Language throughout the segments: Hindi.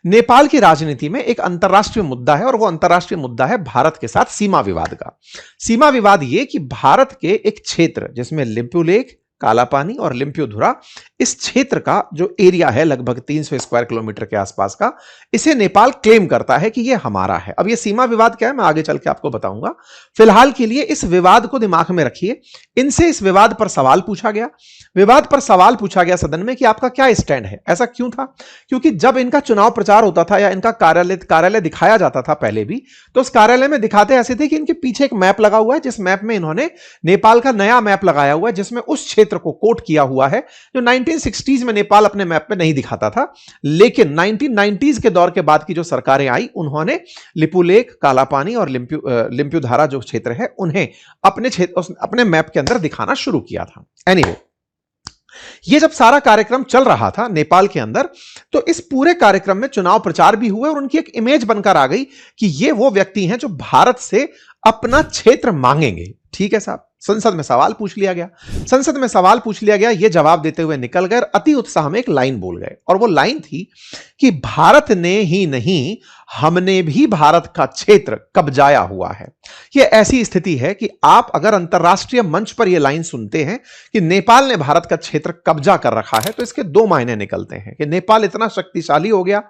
नेपाल की राजनीति में एक अंतर्राष्ट्रीय मुद्दा है और वो अंतर्राष्ट्रीय मुद्दा है भारत के साथ सीमा विवाद का। सीमा विवाद ये कि भारत के एक क्षेत्र जिसमें लिपुलेख, कालापानी और लिम्पुधुरा, इस क्षेत्र का जो एरिया है लगभग 300 स्क्वायर किलोमीटर के आसपास का, इसे नेपाल क्लेम करता है कि यह हमारा है। अब यह सीमा विवाद क्या है मैं आगे चल के आपको बताऊंगा। फिलहाल के लिए इस विवाद को दिमाग में रखिए। इनसे इस विवाद पर सवाल पूछा गया। विवाद पर सवाल पूछा गया सदन में कि आपका क्या स्टैंड है। ऐसा क्यों था? क्योंकि जब इनका चुनाव प्रचार होता था या इनका कार्यालय दिखाया जाता था पहले भी, तो उस कार्यालय में दिखाते ऐसे थे कि इनके पीछे एक मैप लगा हुआ है, जिस मैप में इन्होंने नेपाल का नया मैप लगाया हुआ है, जिसमें उस क्षेत्र को कोट किया हुआ है जो 1960s में नेपाल अपने मैप पे नहीं दिखाता था। लेकिन 1990s के दौर के बाद की जो सरकारें आई, उन्होंने लिपुलेख, कालापानी और लिम्पुधुरा जो क्षेत्र है उन्हें अपने मैप के अंदर दिखाना शुरू किया था। एनीवे, ये जब सारा कार्यक्रम चल रहा था नेपाल के अंदर, तो इस पूरे कार्यक्रम में चुनाव प्रचार भी हुए और उनकी एक इमेज बनकर आ गई कि ये वो व्यक्ति हैं जो भारत से अपना क्षेत्र मांगेंगे। ठीक है साहब, संसद में सवाल पूछ लिया गया। संसद में सवाल पूछ लिया गया, ये जवाब देते हुए निकल गए, अति उत्साह में एक लाइन बोल गए और वो लाइन थी कि भारत ने ही नहीं, हमने भी भारत का क्षेत्र कब्जाया हुआ है। ये ऐसी स्थिति है कि आप अगर अंतर्राष्ट्रीय मंच पर यह लाइन सुनते हैं कि नेपाल ने भारत का क्षेत्र कब्जा कर रखा है, तो इसके दो मायने निकलते हैं कि नेपाल इतना शक्तिशाली हो गया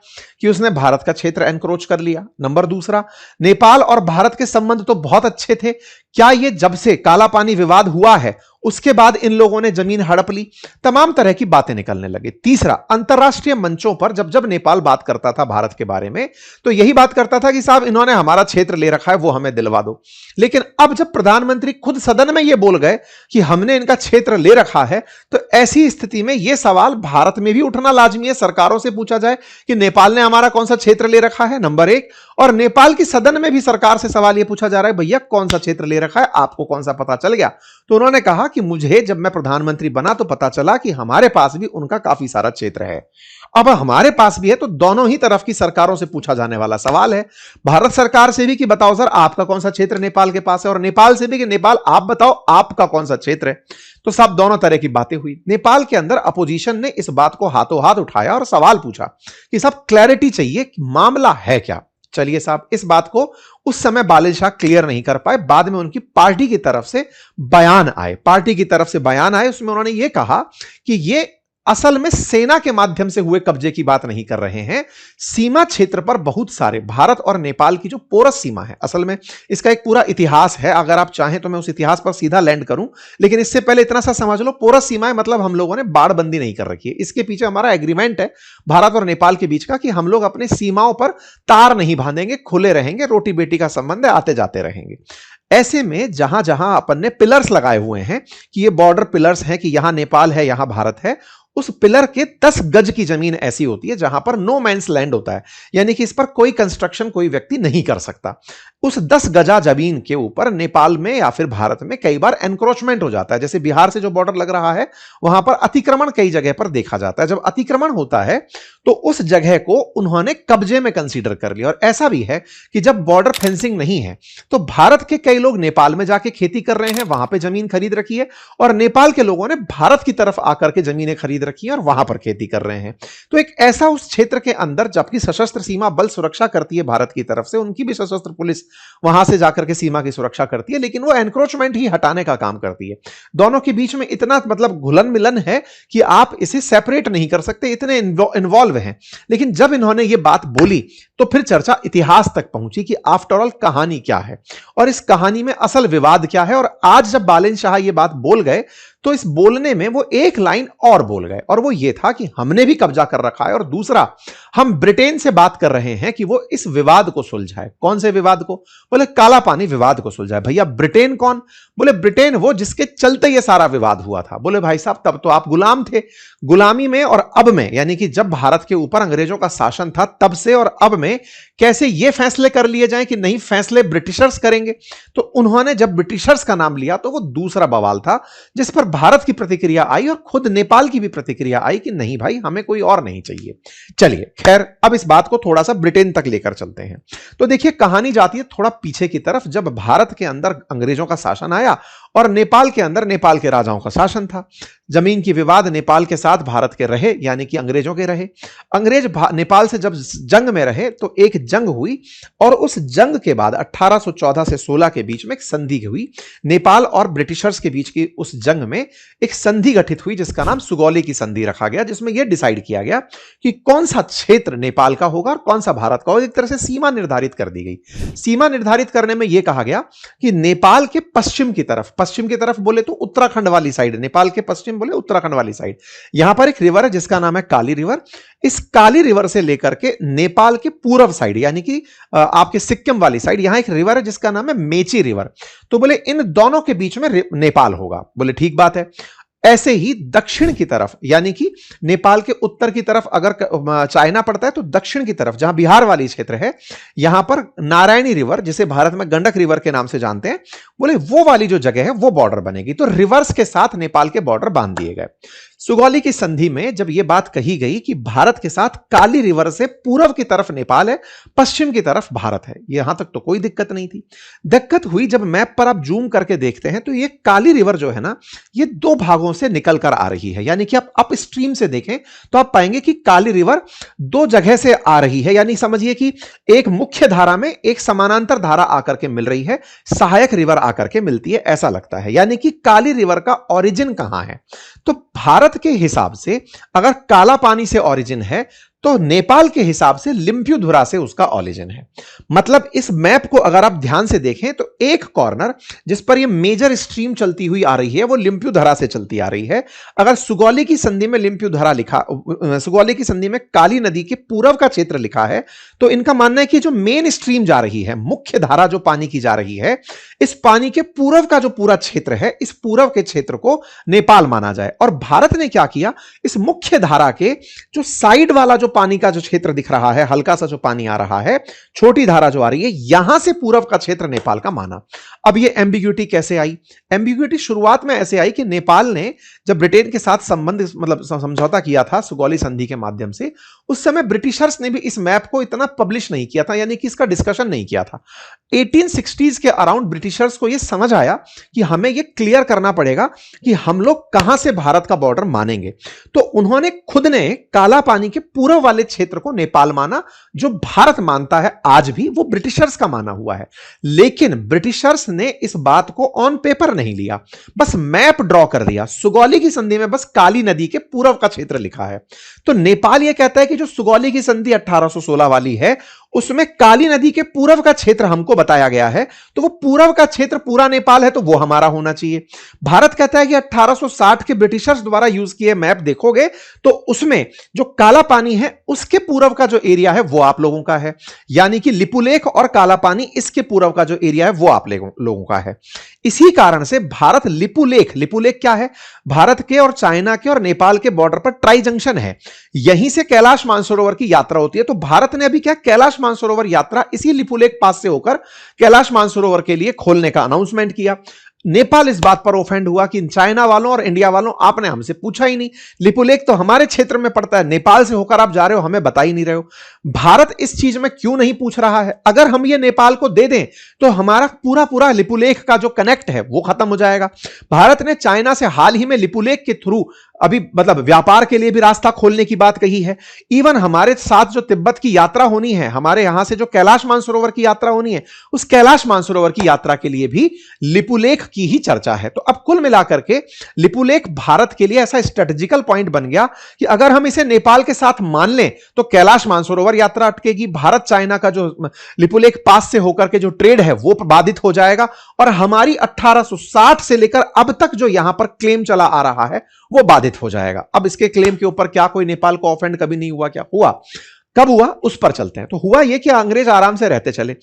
कि उसने भारत का क्षेत्र एनक्रोच कर लिया। नंबर दूसरा, नेपाल और भारत के संबंध तो बहुत अच्छे थे, क्या ये जब से कालापानी विवाद हुआ है उसके बाद इन लोगों ने जमीन हड़प ली? तमाम तरह की बातें निकलने लगी। तीसरा, अंतर्राष्ट्रीय मंचों पर जब जब नेपाल बात करता था भारत के बारे में, तो यही बात करता था कि साहब इन्होंने हमारा क्षेत्र ले रखा है, वो हमें दिलवा दो। लेकिन अब जब प्रधानमंत्री खुद सदन में यह बोल गए कि हमने इनका क्षेत्र ले रखा है, तो ऐसी स्थिति में यह सवाल भारत में भी उठना लाजमी है, सरकारों से पूछा जाए कि नेपाल ने हमारा कौन सा क्षेत्र ले रखा है, नंबर एक। और नेपाल की सदन में भी सरकार से सवाल यह पूछा जा रहा है, भैया कौन सा क्षेत्र ले रखा है, आपको कौन सा पता चल गया? तो उन्होंने कहा कि मुझे जब मैं प्रधानमंत्री बना तो पता चला कि हमारे पास भी उनका काफी सारा क्षेत्र है। अब हमारे पास भी है, तो दोनों ही तरफ की सरकारों से पूछा जाने वाला सवाल है। भारत सरकार से भी कि बताओ सर आपका कौन सा क्षेत्र नेपाल के पास है, और नेपाल से भी कि नेपाल आप बताओ आपका कौन सा क्षेत्र है। तो सब दोनों तरह की बातें हुई। नेपाल के अंदर अपोजिशन ने इस बात को हाथों हाथ उठाया और सवाल पूछा कि सब क्लैरिटी चाहिए कि मामला है क्या। चलिए साहब, इस बात को उस समय बालिद शाह क्लियर नहीं कर पाए। बाद में उनकी पार्टी की तरफ से बयान आए, उसमें उन्होंने यह कहा कि यह असल में सेना के माध्यम से हुए कब्जे की बात नहीं कर रहे हैं। सीमा क्षेत्र पर बहुत सारे भारत और नेपाल की जो पोरस सीमा है, असल में इसका एक पूरा इतिहास है, अगर आप चाहें तो मैं उस इतिहास पर सीधा लैंड करूं, लेकिन इससे पहले इतना सा समझ लो, पोरस सीमाएं मतलब हम लोगों ने बाड़बंदी नहीं कर रखी है। इसके पीछे हमारा एग्रीमेंट है भारत और नेपाल के बीच का कि हम लोग अपनी सीमाओं पर तार नहीं बांधेंगे, खुले रहेंगे, रोटी बेटी का संबंध है, आते जाते रहेंगे। ऐसे में जहां जहां अपन ने पिलर्स लगाए हुए हैं कि ये बॉर्डर पिलर्स हैं कि यहां नेपाल है, यहां भारत है, उस पिलर के 10 गज की जमीन ऐसी होती है जहां पर नो मैंस लैंड होता है, यानी कि इस पर कोई कंस्ट्रक्शन कोई व्यक्ति नहीं कर सकता। उस 10 गजा जमीन के ऊपर नेपाल में या फिर भारत में कई बार एनक्रोचमेंट हो जाता है। जैसे बिहार से जो बॉर्डर लग रहा है वहां पर अतिक्रमण कई जगह पर देखा जाता है। जब अतिक्रमण होता है तो उस जगह को उन्होंने कब्जे में कंसीडर कर लिया। और ऐसा भी है कि जब बॉर्डर फेंसिंग नहीं है तो भारत के कई लोग नेपाल में जाके खेती कर रहे हैं, वहां पे जमीन खरीद रखी है, और नेपाल के लोगों ने भारत की तरफ आकर के जमीनें खरीद रखी हैं और वहां पर खेती कर रहे हैं। तो एक ऐसा उस क्षेत्र के अंदर, जबकि सशस्त्र सीमा बल सुरक्षा करती है भारत की तरफ से, उनकी भी सशस्त्र पुलिस वहां से जाकर के सीमा की सुरक्षा करती है, लेकिन वो एनक्रोचमेंट ही हटाने का काम करती है। दोनों के बीच में इतना मतलब घुलन मिलन है कि आप इसे सेपरेट नहीं कर सकते, इतने इन्वॉल्व हैं। लेकिन जब इन्होंने ये बात बोली तो फिर चर्चा इतिहास तक पहुंची कि आफ्टर ऑल कहानी क्या है और इस कहानी में असल विवाद क्या है। और आज जब बालिद शाह ये बात बोल गए तो इस बोलने में वो एक लाइन और बोल गए, और वो ये था कि हमने भी कब्जा कर रखा है, और दूसरा, हम ब्रिटेन से बात कर रहे हैं कि वो इस विवाद को सुलझाए। कौन से विवाद को? बोले काला पानी विवाद को सुलझाए। भैया ब्रिटेन कौन? बोले ब्रिटेन वो जिसके चलते ये सारा विवाद हुआ था। बोले भाई साहब तब तो आप गुलाम थे। गुलामी में और अब में, यानी कि जब भारत के ऊपर अंग्रेजों का शासन था तब से और अब में कैसे ये फैसले कर लिए जाएं कि नहीं, फैसले ब्रिटिशर्स करेंगे। तो उन्होंने जब ब्रिटिशर्स का नाम लिया तो वो दूसरा बवाल था जिस पर भारत की प्रतिक्रिया आई और खुद नेपाल की भी प्रतिक्रिया आई कि नहीं भाई, हमें कोई और नहीं चाहिए। चलिए खैर, अब इस बात को थोड़ा सा ब्रिटेन तक लेकर चलते हैं। तो देखिए कहानी जाती है थोड़ा पीछे की तरफ, जब भारत के अंदर अंग्रेजों का शासन आया और नेपाल के अंदर नेपाल के राजाओं का शासन था। जमीन की विवाद नेपाल के साथ भारत के रहे, यानी कि अंग्रेजों के रहे। अंग्रेज नेपाल से जब जंग में रहे तो एक जंग हुई और उस जंग के बाद 1814 से 16 के बीच में एक संधि हुई। नेपाल और ब्रिटिशर्स के बीच की उस जंग में एक संधि गठित हुई जिसका नाम सुगौली की संधि रखा गया, जिसमें यह डिसाइड किया गया कि कौन सा क्षेत्र नेपाल का होगा और कौन सा भारत का होगा। एक तरह से सीमा निर्धारित कर दी गई। सीमा निर्धारित करने में यह कहा गया कि नेपाल के पश्चिम की तरफ बोले तो उत्तराखंड वाली साइड, नेपाल के पश्चिम बोले उत्तराखंड वाली साइड, यहां पर एक रिवर है जिसका नाम है काली रिवर। इस काली रिवर से लेकर के नेपाल के पूर्व साइड यानी कि आपके सिक्किम वाली साइड, यहां एक रिवर है जिसका नाम है मेची रिवर। तो बोले इन दोनों के बीच में नेपाल होगा। बोले ठीक बात है। ऐसे ही दक्षिण की तरफ यानी कि नेपाल के उत्तर की तरफ अगर चाइना पड़ता है तो दक्षिण की तरफ जहां बिहार वाली क्षेत्र है, यहां पर नारायणी रिवर, जिसे भारत में गंडक रिवर के नाम से जानते हैं, बोले वो वाली जो जगह है वो बॉर्डर बनेगी। तो रिवर्स के साथ नेपाल के बॉर्डर बांध दिए गए। सुगौली की संधि में जब यह बात कही गई कि भारत के साथ काली रिवर से पूर्व की तरफ नेपाल है, पश्चिम की तरफ भारत है, यहां तक तो कोई दिक्कत नहीं थी। दिक्कत हुई जब मैप पर आप जूम करके देखते हैं तो ये काली रिवर जो है ना, ये दो भागों से निकल कर आ रही है। यानी कि आप अप स्ट्रीम से देखें तो आप पाएंगे कि काली रिवर दो जगह से आ रही है। यानी समझिए कि एक मुख्य धारा में एक समानांतर धारा आकर के मिल रही है, सहायक रिवर आकर के मिलती है, ऐसा लगता है। यानी कि काली रिवर का ओरिजिन कहां है? तो भारत के हिसाब से अगर काला पानी से ओरिजिन है तो नेपाल के हिसाब से लिम्प्युधुरा से उसका ओरिजिन है। मतलब इस मैप को अगर आप ध्यान से देखें तो एक कॉर्नर जिस पर ये मेजर स्ट्रीम चलती हुई आ रही है वो लिम्प्युधुरा से चलती आ रही है। अगर सुगौली की संधि में लिम्प्युधुरा लिखा, सुगौली की संधि में काली नदी के पूर्व का क्षेत्र लिखा है, तो इनका मानना है कि जो मेन स्ट्रीम जा रही है, मुख्य धारा जो पानी की जा रही है, इस पानी के पूर्व का जो पूरा क्षेत्र है, इस पूर्व के क्षेत्र को नेपाल माना जाए। और भारत ने क्या किया, इस मुख्य धारा के जो साइड वाला जो पानी का जो क्षेत्र दिख रहा है, हल्का सा जो पानी आ रहा है, छोटी धारा जो आ रही है, यहां से पूर्व का क्षेत्र नेपाल का माना। अब ये एम्बिग्यूटी कैसे आई? एम्बिग्यूटी शुरुआत में ऐसे आई कि नेपाल ने जब ब्रिटेन के साथ संबंध मतलब समझौता किया था सुगौली संधि के माध्यम से, उस समय ब्रिटिशर्स ने भी इस मैप को इतना पब्लिश नहीं किया था, यानी कि इसका डिस्कशन नहीं किया था। 1860s के अराउंड ब्रिटिशर्स को यह समझ आया कि हमें यह क्लियर करना पड़ेगा कि हम लोग कहां से भारत का बॉर्डर मानेंगे। तो उन्होंने खुद ने काला पानी के पूर्व वाले क्षेत्र को नेपाल माना। जो भारत मानता है आज भी वो ब्रिटिशर्स का माना हुआ है, लेकिन ब्रिटिशर्स ने इस बात को ऑन पेपर नहीं लिया, बस मैप ड्रॉ कर दिया। सुगौली की संधि में बस काली नदी के पूर्व का क्षेत्र लिखा है। तो नेपाल यह कहता है कि जो सुगौली की संधि 1816 वाली है उसमें काली नदी के पूर्व का क्षेत्र हमको बताया गया है, तो वो पूर्व का क्षेत्र पूरा नेपाल है, तो वो हमारा होना चाहिए। भारत कहता है कि 1860 के ब्रिटिशर्स द्वारा यूज किए मैप देखोगे तो उसमें जो काला पानी है उसके पूर्व का जो एरिया है वो आप लोगों का है, यानी कि लिपुलेख और काला पानी इसके पूर्व का जो एरिया है वो आप लोगों का है। इसी कारण से भारत लिपुलेख, लिपुलेख क्या है? भारत के और चाइना के और नेपाल के बॉर्डर पर ट्राई जंक्शन है, यहीं से कैलाश मानसरोवर की यात्रा होती है। तो भारत ने अभी क्या कैलाश मानसरोवर यात्रा इसी लिपुलेख पास से होकर कैलाश मानसरोवर के लिए खोलने का अनाउंसमेंट किया। नेपाल इस बात पर ऑफेंड हुआ कि चाइना वालों और इंडिया वालों आपने हमसे पूछा ही नहीं, लिपुलेख तो हमारे क्षेत्र में पड़ता है, नेपाल से होकर आप जा रहे हो, हमें बता ही नहीं रहे हो। भारत इस चीज में क्यों नहीं पूछ रहा है? अगर हम ये नेपाल को दे दें तो हमारा पूरा पूरा लिपुलेख का जो कनेक्ट है वो खत्म हो जाएगा। भारत ने चाइना से हाल ही में लिपुलेख के थ्रू अभी मतलब व्यापार के लिए भी रास्ता खोलने की बात कही है। इवन हमारे साथ जो तिब्बत की यात्रा होनी है, हमारे यहां से जो कैलाश मानसरोवर की यात्रा होनी है, उस कैलाश मानसरोवर की यात्रा के लिए भी लिपुलेख की ही चर्चा है। तो अब कुल मिलाकर के लिपुलेख भारत के लिए ऐसा स्ट्रेटेजिकल पॉइंट बन गया कि अगर हम इसे नेपाल के साथ मान लें तो कैलाश मानसरोवर यात्रा अटकेगी, भारत चाइना का जो लिपुलेख पास से होकर के जो ट्रेड है वो बाधित हो जाएगा, और हमारी 1860 से लेकर अब तक जो यहां पर क्लेम चला आ रहा है वो बाधित हो जाएगा। अब इसके क्लेम के ऊपर क्या कोई नेपाल को ऑफेंड कभी नहीं हुआ? क्या हुआ? कब हुआ उस पर चलते हैं। तो हुआ यह कि अंग्रेज आराम से रहते चले।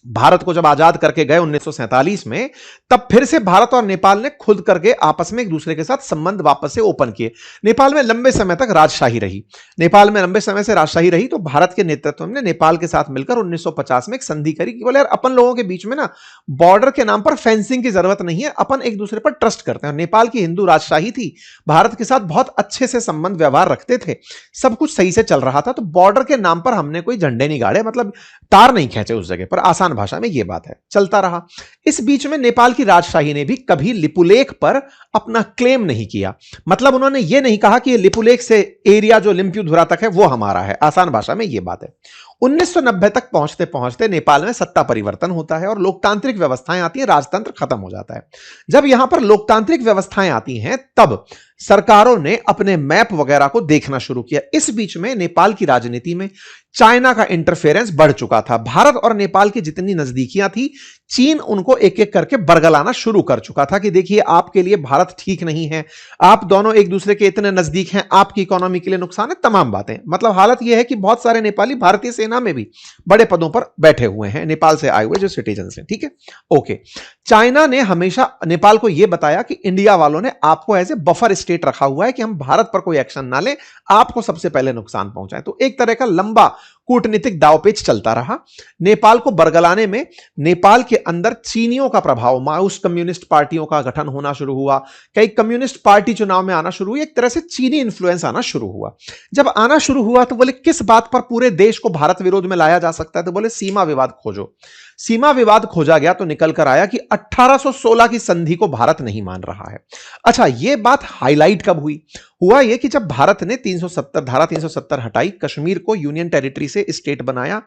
भारत को जब आजाद करके गए 1947 में, तब फिर से भारत और नेपाल ने खुद करके आपस में एक दूसरे के साथ संबंध वापस से ओपन किए। नेपाल में लंबे समय तक राजशाही रही, नेपाल में लंबे समय से राजशाही रही, तो भारत के नेतृत्व में नेपाल के साथ मिलकर 1950 में एक संधि करी कि बोले यार अपन लोगों के बीच में ना बॉर्डर के नाम पर फेंसिंग की जरूरत नहीं है, अपन एक दूसरे पर ट्रस्ट करते हैं। नेपाल की हिंदू राजशाही थी, भारत के साथ बहुत अच्छे से संबंध व्यवहार रखते थे, सब कुछ सही से चल रहा था, तो बॉर्डर के नाम पर हमने कोई झंडे नहीं गाड़े, मतलब तार नहीं खींचे उस जगह पर, आसान आसान भाषा में यह बात है, चलता रहा। इस बीच में नेपाल की राजशाही ने भी कभी लिपुलेख पर अपना क्लेम नहीं किया। मतलब उन्होंने यह नहीं कहा कि लिपुलेख से एरिया जो लिम्प्यूधुरा तक है वो हमारा है। आसान भाषा में यह बात है। 1990 तक पहुंचते पहुंचते नेपाल में सत्ता परिवर्तन होता है और लोकतांत्रिक व्यवस्थाएं आती हैं, राजतंत्र खत्म हो जाता है। जब यहां पर लोकतांत्रिक व्यवस्थाएं आती हैं तब सरकारों ने अपने मैप वगैरह को देखना शुरू किया। इस बीच में नेपाल की राजनीति में चाइना का इंटरफेरेंस बढ़ चुका था। भारत और नेपाल की जितनी नजदीकियां थी, चीन उनको एक एक करके बरगलाना शुरू कर चुका था कि देखिए आपके लिए भारत ठीक नहीं है, आप दोनों एक दूसरे के इतने नजदीक हैं, आपकी इकोनॉमी के लिए नुकसान है, तमाम बातें। मतलब हालत यह है कि बहुत सारे नेपाली भारतीय सेना में भी बड़े पदों पर बैठे हुए हैं, नेपाल से आए हुए जो सिटीजन हैं। ठीक है, ओके। चाइना ने हमेशा नेपाल को यह बताया कि इंडिया वालों ने आपको एज ए बफर स्टेट रखा हुआ है कि हम भारत पर कोई एक्शन ना लें, आपको सबसे पहले नुकसान पहुंचाएं। तो एक तरह का लंबा कूटनीतिक दांवपेच चलता रहा। नेपाल को बरगलाने में नेपाल के अंदर चीनियों का प्रभाव, माओइस्ट कम्युनिस्ट पार्टियों का गठन होना शुरू हुआ, कई कम्युनिस्ट पार्टी चुनाव में आना शुरू हुई, एक तरह से चीनी इंफ्लुएंस आना शुरू हुआ। जब आना शुरू हुआ तो बोले किस बात पर पूरे देश को भारत विरोध में लाया जा सकता है, तो बोले सीमा विवाद खोजो। सीमा विवाद खोजा गया तो निकल कर आया कि 1816 की संधि को भारत नहीं मान रहा है। अच्छा, यह बात हाईलाइट कब हुई? हुआ यह कि जब भारत ने 370 धारा 370 हटाई, कश्मीर को यूनियन टेरिटरी से स्टेट बनाया,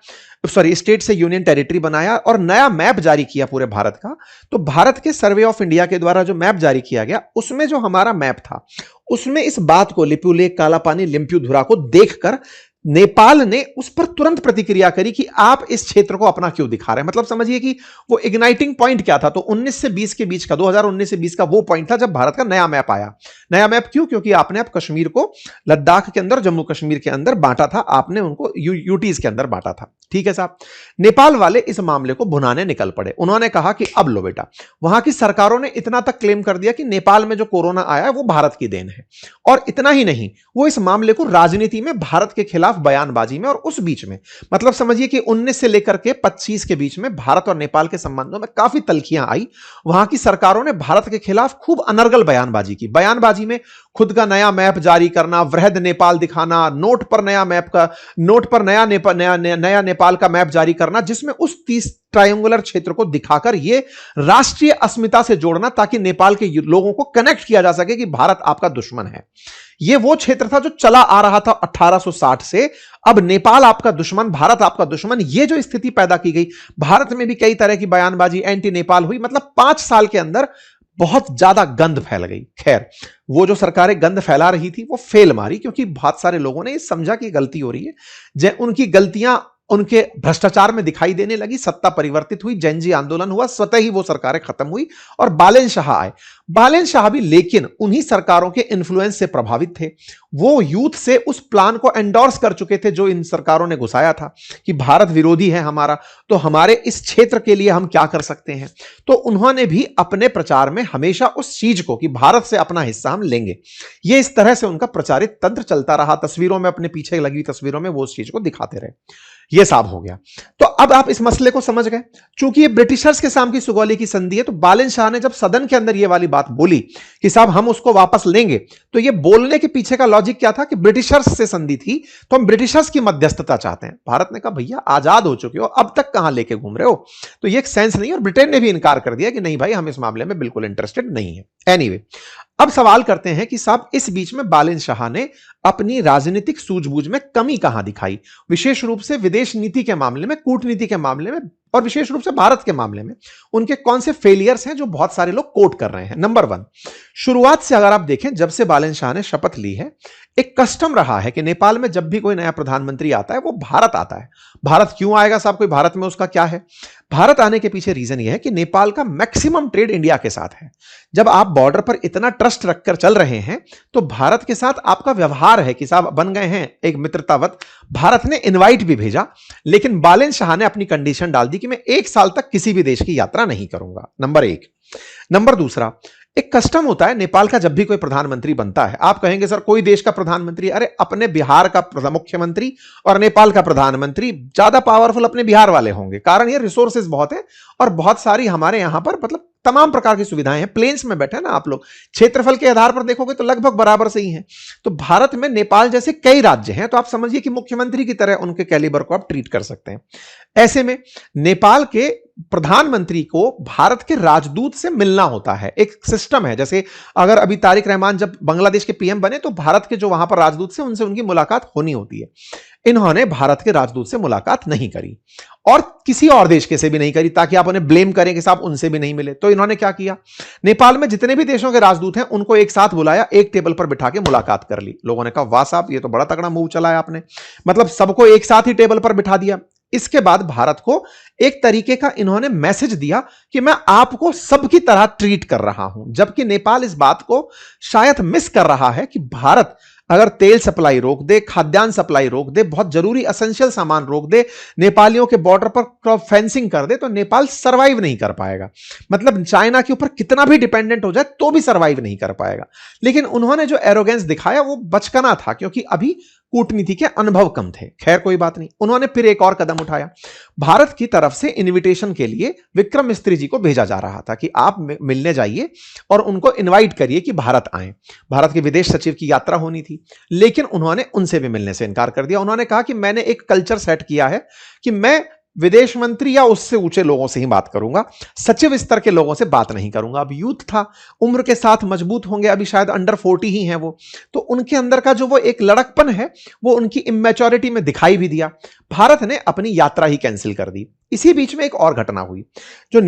स्टेट से यूनियन टेरिटरी बनाया और नया मैप जारी किया पूरे भारत का। तो भारत के सर्वे ऑफ इंडिया के द्वारा जो मैप जारी किया गया, उसमें जो हमारा मैप था उसमें इस बात को, लिपुलेख, कालापानी, लिम्प्यूधुरा को देखकर नेपाल ने उस पर तुरंत प्रतिक्रिया करी कि आप इस क्षेत्र को अपना क्यों दिखा रहे हैं। मतलब समझिए कि वो इग्नाइटिंग पॉइंट क्या था। तो 19 से 20 के बीच का, 2019 से 20 का वो पॉइंट था जब भारत का नया मैप आया। नया मैप क्यों? क्योंकि आपने अब कश्मीर को लद्दाख के अंदर, जम्मू कश्मीर के अंदर बांटा था, आपने उनको यूटीज के अंदर बांटा था। ठीक है साहब। नेपाल वाले इस मामले को भुनाने निकल पड़े। उन्होंने कहा कि अब लो बेटा, वहां की सरकारों ने इतना तक क्लेम कर दिया कि नेपाल में जो कोरोना आया है वो भारत की देन है। और इतना ही नहीं, वो इस मामले को राजनीति में भारत के खिलाफ बयानबाजी में, और उस बीच में मतलब समझिए कि 19 से लेकर के 25 के बीच में भारत और नेपाल के संबंधों में काफी तल्खियां आई। वहां की सरकारों ने भारत के खिलाफ खूब अनर्गल बयानबाजी की। बयानबाजी में खुद का नया मैप जारी करना, वृहद नेपाल दिखाना, नोट पर नया नेपाल का मैप जारी करना, जिसमें उस 30 ट्रायंगुलर क्षेत्र को दिखाकर यह राष्ट्रीय अस्मिता से जोड़ना ताकि नेपाल के लोगों को कनेक्ट किया जा सके कि भारत आपका दुश्मन है। यह वो क्षेत्र था जो चला आ रहा था 1860 से। अब नेपाल आपका दुश्मन, भारत आपका दुश्मन, यह जो स्थिति पैदा की गई, भारत में भी कई तरह की बयानबाजी, एंटी नेपाल हुई। मतलब 5 साल के अंदर बहुत ज्यादा गंध फैल गई। खैर, वो जो सरकारें गंध फैला रही थी वो फेल मारी, क्योंकि बहुत सारे लोगों ने समझा कि गलती हो रही है। उनकी गलतियां उनके भ्रष्टाचार में दिखाई देने लगी। सत्ता परिवर्तित हुई, जैनजी आंदोलन हुआ, स्वतः ही वो सरकारें खत्म हुई और बालेन शाह आए। बालेन शाह भी लेकिन उन्हीं सरकारों के इन्फ्लुएंस से प्रभावित थे। वो यूथ से उस प्लान को एंडोर्स कर चुके थे जो इन सरकारों ने घुसाया था कि भारत विरोधी है हमारा, तो हमारे इस क्षेत्र के लिए हम क्या कर सकते हैं। तो उन्होंने भी अपने प्रचार में हमेशा उस चीज को कि भारत से अपना हिस्सा हम लेंगे, ये इस तरह से उनका प्रचारित तंत्र चलता रहा। तस्वीरों में, अपने पीछे लगी तस्वीरों में वो उस चीज को दिखाते रहे। यह साफ हो गया। तो अब आप इस मसले को समझ गए। चूंकि ये ब्रिटिशर्स के सामने की सुगौली की संधि है, तो बालेन शाह ने जब सदन के अंदर ये वाली बात बोली कि साहब हम उसको वापस लेंगे, तो ये बोलने के पीछे का लॉजिक क्या था कि ब्रिटिशर्स से संधि थी तो हम ब्रिटिशर्स की मध्यस्थता चाहते हैं। भारत ने कहा भैया आजाद हो चुके हो, अब तक कहां लेके घूम रहे हो, तो ये एक सेंस नहीं। और ब्रिटेन ने भी इनकार कर दिया कि नहीं भाई, हम इस मामले में बिल्कुल इंटरेस्टेड नहीं है। एनीवे, अब सवाल करते हैं कि साहब इस बीच में बालेन शाह ने अपनी राजनीतिक सूझबूझ में कमी कहां दिखाई, विशेष रूप से विदेश नीति के मामले में, कूटनीति के मामले में, और विशेष रूप से भारत के मामले में उनके कौन से फेलियर्स हैं जो बहुत सारे लोग कोट कर रहे हैं। नंबर 1, शुरुआत से अगर आप देखें, जब से बालेन शाह ने शपथ ली है, एक कस्टम रहा है कि नेपाल में जब भी कोई नया प्रधानमंत्री आता है वो भारत आता है। भारत क्यों आएगा साहब, कोई भारत में उसका क्या है? भारत आने के पीछे रीजन यह है कि नेपाल का मैक्सिमम ट्रेड इंडिया के साथ है। जब आप बॉर्डर पर इतना ट्रस्ट रखकर चल रहे हैं तो भारत के साथ आपका व्यवहार है कि साहब बन गए हैं एक मित्रतावत। भारत ने इनवाइट भी भेजा, लेकिन बालेन शाह ने अपनी कंडीशन डाल दी कि मैं 1 साल तक किसी भी देश की यात्रा नहीं करूंगा। नंबर 1। नंबर 2, एक कस्टम होता है नेपाल का, जब भी कोई प्रधानमंत्री बनता है, आप कहेंगे सर कोई देश का प्रधानमंत्री, अरे अपने बिहार का मुख्यमंत्री और नेपाल का प्रधानमंत्री ज्यादा पावरफुल अपने बिहार वाले होंगे। कारण ये रिसोर्सेज बहुत है और बहुत सारी हमारे यहां पर मतलब तमाम प्रकार की सुविधाएं हैं। प्लेन्स में बैठे ना आप लोग, क्षेत्रफल के आधार पर देखोगे तो लगभग बराबर से ही हैं। तो भारत में नेपाल जैसे कई राज्य हैं, तो आप समझिए कि मुख्यमंत्री की तरह उनके कैलिबर को आप ट्रीट कर सकते हैं। ऐसे में नेपाल के प्रधानमंत्री को भारत के राजदूत से मिलना होता है, एक सिस्टम है। जैसे अगर अभी तारिक रहमान जब बांग्लादेश के पीएम बने तो भारत के जो वहां पर राजदूत से उनसे उनकी मुलाकात होनी होती है। इन्होंने भारत के राजदूत से मुलाकात नहीं करी और किसी और देश के से भी नहीं करी, ताकि आप उन्हें ब्लेम करें कि साहब उनसे भी नहीं मिले। तो इन्होंने क्या किया, नेपाल में जितने भी देशों के राजदूत हैं उनको एक साथ बुलाया, एक टेबल पर बिठा के मुलाकात कर ली। लोगों ने कहा वाह साहब ये तो बड़ा तगड़ा मूव चलाया आपने, मतलब सबको एक साथ ही टेबल पर बिठा दिया। इसके बाद भारत को एक तरीके का इन्होंने मैसेज दिया कि मैं आपको सबकी तरह ट्रीट कर रहा हूं, जबकि नेपाल इस बात को शायद मिस कर रहा है कि भारत अगर तेल सप्लाई रोक दे, खाद्यान्न सप्लाई रोक दे, बहुत जरूरी एसेंशियल सामान रोक दे, नेपालियों के बॉर्डर पर क्रॉप फेंसिंग कर दे, तो नेपाल सरवाइव नहीं कर पाएगा। मतलब चाइना के ऊपर कितना भी डिपेंडेंट हो जाए तो भी सरवाइव नहीं कर पाएगा। लेकिन उन्होंने जो एरोगेंस दिखाया वो बचकाना था, क्योंकि अभी कूटनीति के अनुभव कम थे। खैर कोई बात नहीं, उन्होंने फिर एक और कदम उठाया। भारत की तरफ से इनविटेशन के लिए विक्रम मिस्त्री जी को भेजा जा रहा था कि आप मिलने जाइए और उनको इनवाइट करिए कि भारत आए। भारत के विदेश सचिव की यात्रा होनी थी, लेकिन उन्होंने उनसे भी मिलने से इनकार कर दिया। उन्होंने कहा कि मैंने एक कल्चर सेट किया है कि मैं विदेश मंत्री या उससे ऊंचे लोगों से ही बात करूंगा, सचिव स्तर के लोगों से बात नहीं करूंगा। अब यूथ था, उम्र के साथ मजबूत होंगे, अभी शायद अंडर 40 ही हैं वो, तो उनके अंदर का जो वो एक लड़कपन है वो उनकी इमेच्योरिटी में दिखाई भी दिया। भारत ने अपनी यात्रा ही कैंसिल कर दी। इसी बीच में एक और घटना हुई, जो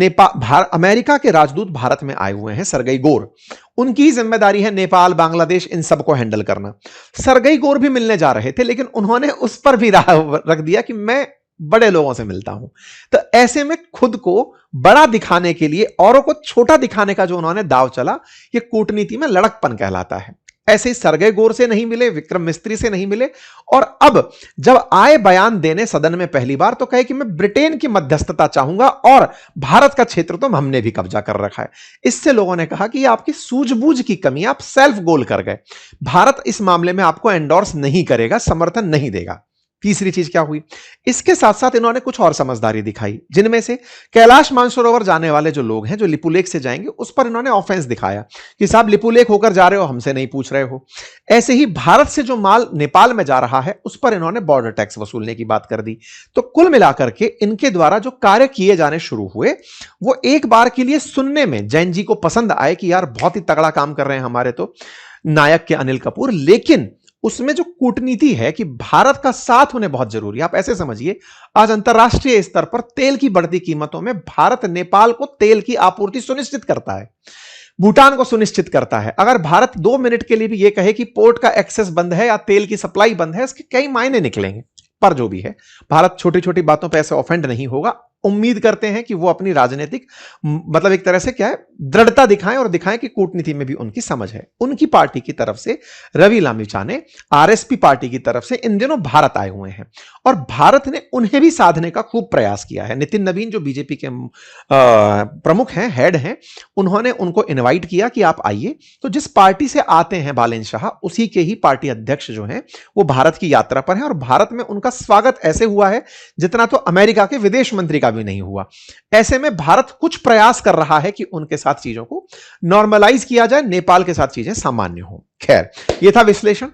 अमेरिका के राजदूत भारत में आए हुए हैं सरगई गोर, उनकी जिम्मेदारी है नेपाल, बांग्लादेश इन सबको हैंडल करना। सरगई गोर भी मिलने जा रहे थे, लेकिन उन्होंने उस पर भी रख दिया कि मैं बड़े लोगों से मिलता हूं। तो ऐसे में खुद को बड़ा दिखाने के लिए औरों को छोटा दिखाने का जो उन्होंने दाव चला, ये कूटनीति में लड़कपन कहलाता है। ऐसे ही सरगई गोर से नहीं मिले, विक्रम मिस्त्री से नहीं मिले, और अब जब आए बयान देने सदन में पहली बार तो कहे कि मैं ब्रिटेन की मध्यस्थता चाहूंगा और भारत का क्षेत्र तो हमने भी कब्जा कर रखा है। इससे लोगों ने कहा कि ये आपकी सूझबूझ की कमी, आप सेल्फ गोल कर गए। भारत इस मामले में आपको एंडोर्स नहीं करेगा, समर्थन नहीं देगा। तीसरी चीज क्या हुई, इसके साथ साथ इन्होंने कुछ और समझदारी दिखाई, जिनमें से कैलाश मानसरोवर जाने वाले जो लोग हैं जो लिपुलेख से जाएंगे उस पर इन्होंने ऑफेंस दिखाया कि साहब लिपुलेख होकर जा रहे हो, हमसे नहीं पूछ रहे हो। ऐसे ही भारत से जो माल नेपाल में जा रहा है उस पर इन्होंने बॉर्डर टैक्स वसूलने की बात कर दी। तो कुल मिलाकर के इनके द्वारा जो कार्य किए जाने शुरू हुए वो एक बार के लिए सुनने में जैन जी को पसंद आए कि यार बहुत ही तगड़ा काम कर रहे हैं हमारे तो नायक के अनिल कपूर, लेकिन उसमें जो कूटनीति है कि भारत का साथ उन्हें बहुत जरूरी है। आप ऐसे समझिए, आज अंतरराष्ट्रीय स्तर पर तेल की बढ़ती कीमतों में भारत नेपाल को तेल की आपूर्ति सुनिश्चित करता है, भूटान को सुनिश्चित करता है। अगर भारत 2 मिनट के लिए भी यह कहे कि पोर्ट का एक्सेस बंद है या तेल की सप्लाई बंद है, इसके कई मायने निकलेंगे। पर जो भी है, भारत छोटी छोटी बातों पर ऐसे ऑफेंड नहीं होगा। उम्मीद करते हैं कि वो अपनी राजनीतिक मतलब एक तरह से क्या है दृढ़ता दिखाएं और दिखाएं कि कूटनीति में भी उनकी समझ है। उनकी पार्टी की तरफ से रवि लामिछाने, आरएसपी पार्टी की तरफ से इन दिनों भारत आए हुए हैं और भारत ने उन्हें भी साधने का खूब प्रयास किया है। नितिन नवीन जो बीजेपी के प्रमुख हैं, हेड हैं, उन्होंने उनको इनवाइट किया कि आप आइए। तो जिस पार्टी से आते हैं बालेन शाह, उसी के ही पार्टी अध्यक्ष जो हैं वो भारत की यात्रा पर हैं और भारत में उनका स्वागत ऐसे हुआ है जितना तो अमेरिका के विदेश मंत्री भी नहीं हुआ। ऐसे में भारत कुछ प्रयास कर रहा है कि उनके साथ चीजों को नॉर्मलाइज किया जाए, नेपाल के साथ चीजें सामान्य हो। खैर, यह था विश्लेषण।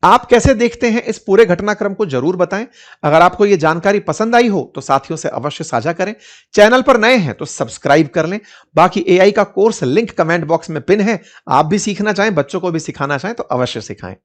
आप कैसे देखते हैं इस पूरे घटनाक्रम को जरूर बताएं। अगर आपको यह जानकारी पसंद आई हो तो साथियों से अवश्य साझा करें। चैनल पर नए हैं तो सब्सक्राइब कर लें। बाकी एआई का कोर्स लिंक कमेंट बॉक्स में पिन है। आप भी सीखना चाहें, बच्चों को भी सिखाना चाहें तो अवश्य सिखाएं।